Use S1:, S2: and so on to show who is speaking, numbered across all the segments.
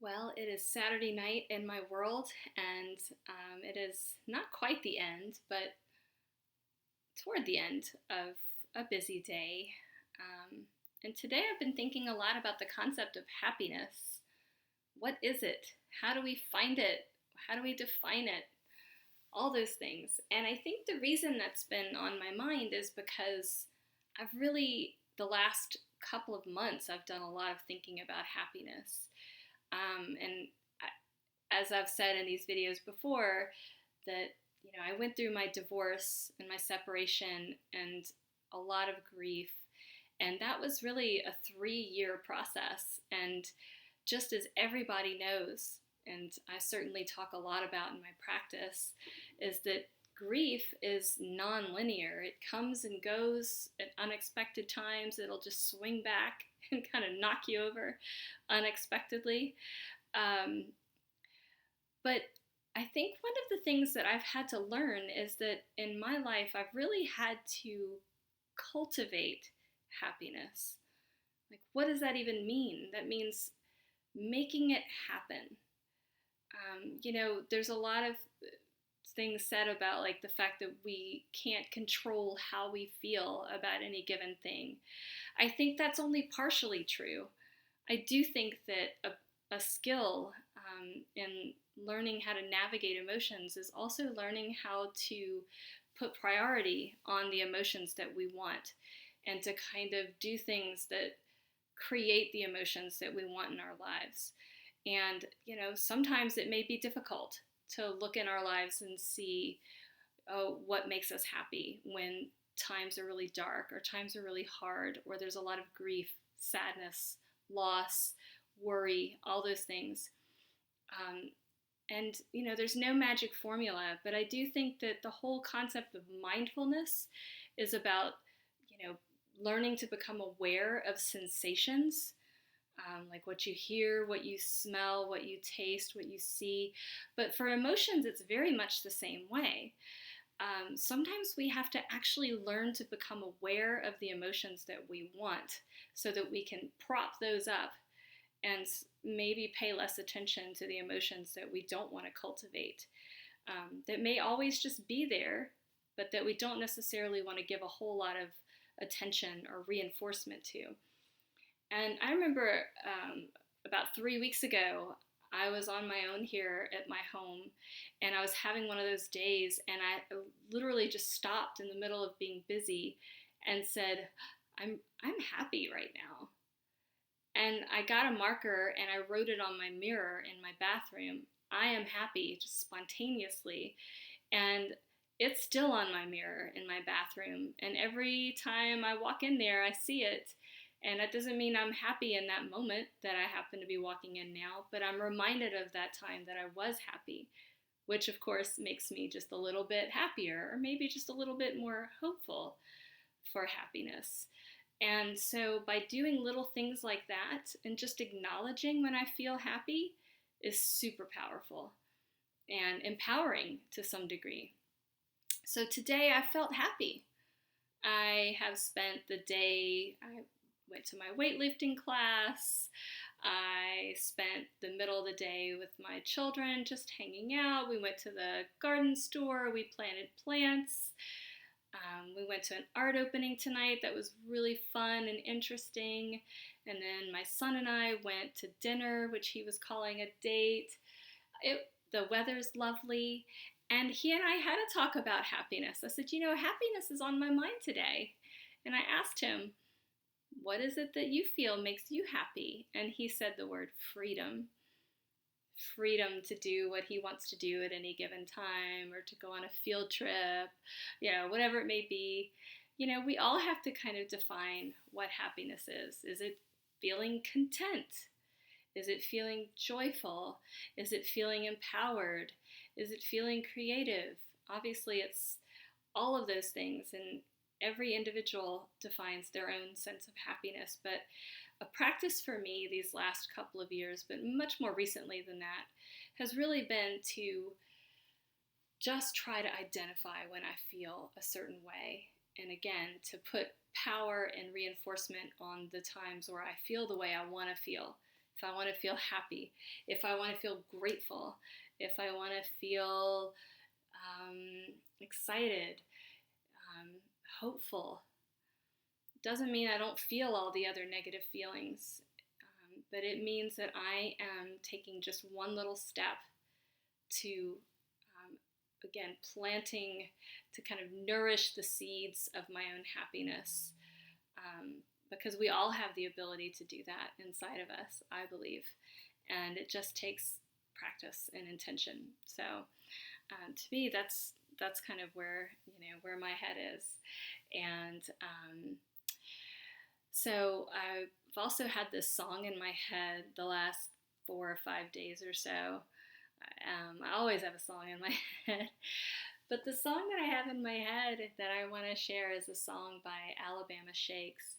S1: Well, it is Saturday night in my world, and it is not quite the end, but toward the end of a busy day. Um, and today I've been thinking a lot about the concept of happiness. What is it? How do we find it? How do we define it? All those things. And I think the reason that's been on my mind is because the last couple of months, I've done a lot of thinking about happiness. And as I've said in these videos before, that I went through my divorce and my separation and a lot of grief, and that was really a 3-year process. And just as everybody knows, and I certainly talk a lot about in my practice, is that grief is non-linear. It comes and goes at unexpected times. It'll just swing back and kind of knock you over unexpectedly. Um, but I think one of the things that I've had to learn is that in my life, I've really had to cultivate happiness. Like, what does that even mean? That means making it happen. There's a lot of things said about like the fact that we can't control how we feel about any given thing. I think that's only partially true. I do think that a skill in learning how to navigate emotions is also learning how to put priority on the emotions that we want and to kind of do things that create the emotions that we want in our lives. And, sometimes it may be difficult to look in our lives and see, what makes us happy when times are really dark or times are really hard or there's a lot of grief, sadness, loss, worry, all those things. And there's no magic formula, but I do think that the whole concept of mindfulness is about, learning to become aware of sensations, like what you hear, what you smell, what you taste, what you see. But for emotions, it's very much the same way. Sometimes we have to actually learn to become aware of the emotions that we want so that we can prop those up and maybe pay less attention to the emotions that we don't want to cultivate, that may always just be there, but that we don't necessarily want to give a whole lot of attention or reinforcement to. And I remember about 3 weeks ago, I was on my own here at my home, and I was having one of those days, and I literally just stopped in the middle of being busy and said, I'm happy right now. And I got a marker and I wrote it on my mirror in my bathroom. I am happy, just spontaneously. And it's still on my mirror in my bathroom. And every time I walk in there, I see it. And that doesn't mean I'm happy in that moment that I happen to be walking in now, but I'm reminded of that time that I was happy, which of course makes me just a little bit happier, or maybe just a little bit more hopeful for happiness. And so by doing little things like that and just acknowledging when I feel happy is super powerful and empowering to some degree. So today I felt happy. I have spent the day, I went to my weightlifting class. I spent the middle of the day with my children just hanging out. We went to the garden store. We planted plants. We went to an art opening tonight that was really fun and interesting. And then my son and I went to dinner, which he was calling a date. The weather's lovely. And he and I had to talk about happiness. I said, happiness is on my mind today. And I asked him, what is it that you feel makes you happy? And he said the word freedom. Freedom to do what he wants to do at any given time, or to go on a field trip, whatever it may be. We all have to kind of define what happiness is. Is it feeling content? Is it feeling joyful? Is it feeling empowered? Is it feeling creative? Obviously, it's all of those things, and every individual defines their own sense of happiness. But a practice for me these last couple of years, but much more recently than that, has really been to just try to identify when I feel a certain way. And again, to put power and reinforcement on the times where I feel the way I want to feel if I want to feel happy, if I want to feel grateful, if I want to feel excited, hopeful. Doesn't mean I don't feel all the other negative feelings, but it means that I am taking just one little step to, again, planting, to kind of nourish the seeds of my own happiness. Because we all have the ability to do that inside of us, I believe. And it just takes practice and intention. So to me, that's kind of where, where my head is. And so I've also had this song in my head the last 4 or 5 days or so. I always have a song in my head. But the song that I have in my head that I want to share is a song by Alabama Shakes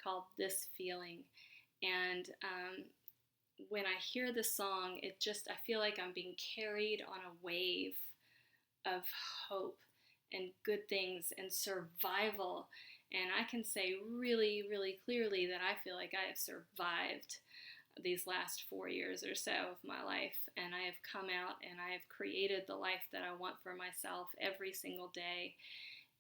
S1: called This Feeling. And when I hear the song, I feel like I'm being carried on a wave of hope and good things and survival. And I can say really, really clearly that I feel like I have survived these last 4 years or so of my life, and I have come out and I have created the life that I want for myself every single day.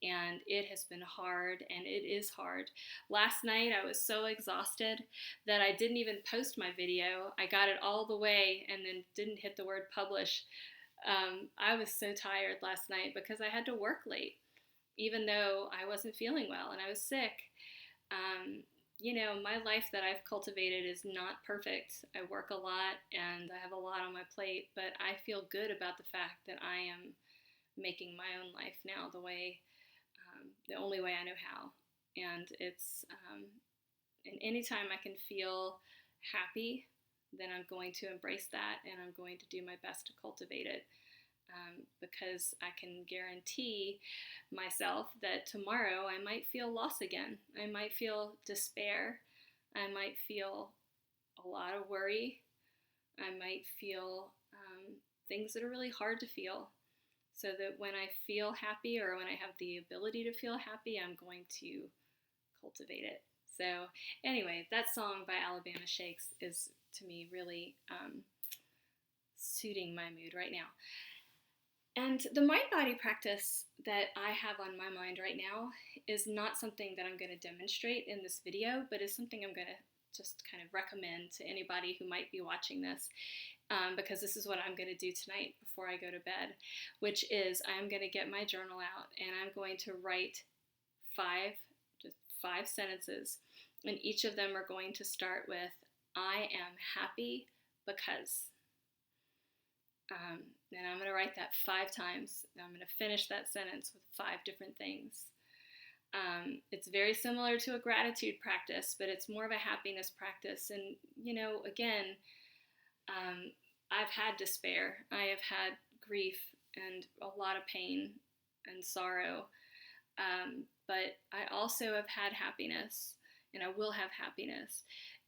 S1: And it has been hard, and it is hard. Last night I was so exhausted that I didn't even post my video. I got it all the way and then didn't hit the word publish. I was so tired last night because I had to work late, even though I wasn't feeling well and I was sick. My life that I've cultivated is not perfect. I work a lot and I have a lot on my plate, but I feel good about the fact that I am making my own life now the only way I know how. And and anytime I can feel happy, then I'm going to embrace that and I'm going to do my best to cultivate it. Because I can guarantee myself that tomorrow I might feel loss again. I might feel despair. I might feel a lot of worry. I might feel things that are really hard to feel. So that when I feel happy or when I have the ability to feel happy, I'm going to cultivate it. So anyway, that song by Alabama Shakes is, to me, really suiting my mood right now. And the mind-body practice that I have on my mind right now is not something that I'm going to demonstrate in this video, but is something I'm going to just kind of recommend to anybody who might be watching this, because this is what I'm going to do tonight before I go to bed, which is I'm going to get my journal out and I'm going to write just five sentences, and each of them are going to start with, I am happy because. And I'm going to write that 5 times. And I'm going to finish that sentence with 5 different things. It's very similar to a gratitude practice, but it's more of a happiness practice. And, again, I've had despair. I have had grief and a lot of pain and sorrow. But I also have had happiness, and I will have happiness.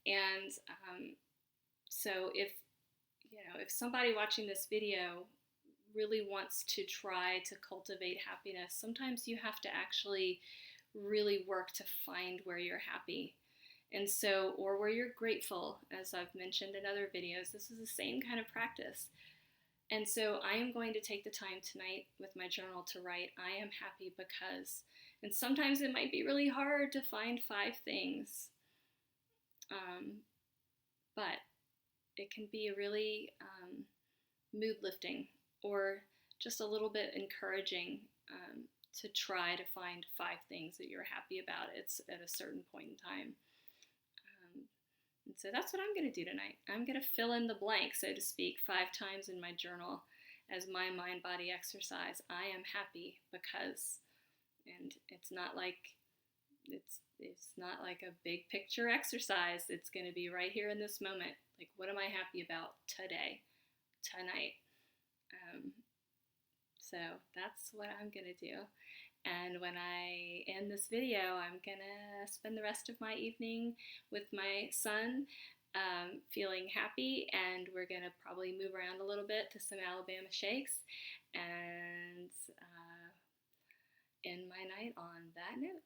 S1: And so if somebody watching this video really wants to try to cultivate happiness, sometimes you have to actually really work to find where you're happy. And so, or where you're grateful, as I've mentioned in other videos, this is the same kind of practice. And so I am going to take the time tonight with my journal to write, I am happy because. And sometimes it might be really hard to find 5 things. But it can be really mood lifting or just a little bit encouraging to try to find 5 things that you're happy about at a certain point in time. And so that's what I'm going to do tonight. I'm going to fill in the blank, so to speak, 5 times in my journal as my mind-body exercise. I am happy because, and it's not like a big picture exercise. It's going to be right here in this moment. Like, what am I happy about today, tonight? So that's what I'm going to do. And when I end this video, I'm going to spend the rest of my evening with my son, feeling happy, and we're going to probably move around a little bit to some Alabama Shakes and end my night on that note.